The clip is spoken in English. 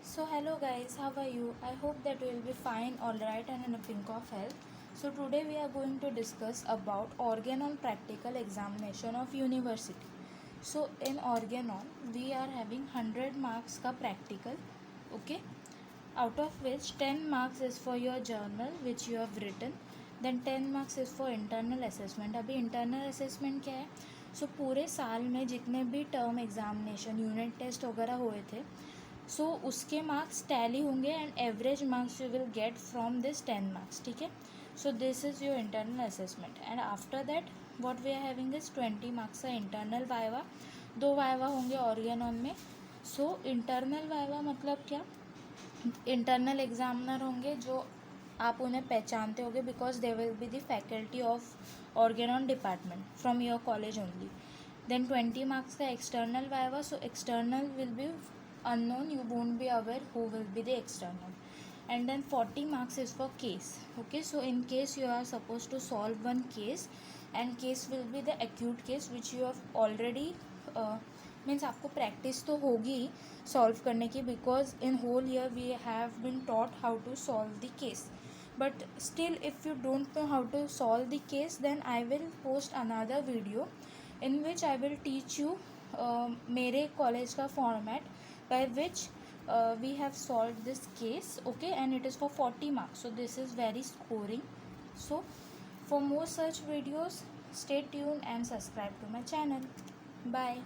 So hello guys, how are you? I hope that you will be fine, alright and in a pink of health. So today we are going to discuss about organon practical examination of university. So in organon we are having 100 marks ka practical, okay? Out of which 10 marks is for your journal which you have written, then 10 marks is for internal assessment. अभी internal assessment क्या है? So पूरे साल में जितने भी term examination unit test वगैरह हुए थे, सो उसके मार्क्स टैली होंगे and average marks you will get from this 10 marks. ठीक है, so this is your internal assessment and after that what we are having is 20 marks का internal viva. 2 viva होंगे organon में. So internal viva मतलब क्या? Internal examiner होंगे जो आप उन्हें पहचानते होंगे because they will be the faculty of organon department from your college only. Then 20 marks का external viva. So external will be unknown, you won't be aware who will be the external. And then 40 marks is for case. Okay, so in case you are supposed to solve one case and case will be the acute case which you have already means आपको practice तो होगी solve करने की because in whole year we have been taught how to solve the case. But still if you don't know how to solve the case then I will post another video in which I will teach you मेरे college का format by which we have solved this case, okay, and it is for 40 marks, so this is very scoring. So for more such videos stay tuned and subscribe to my channel. Bye.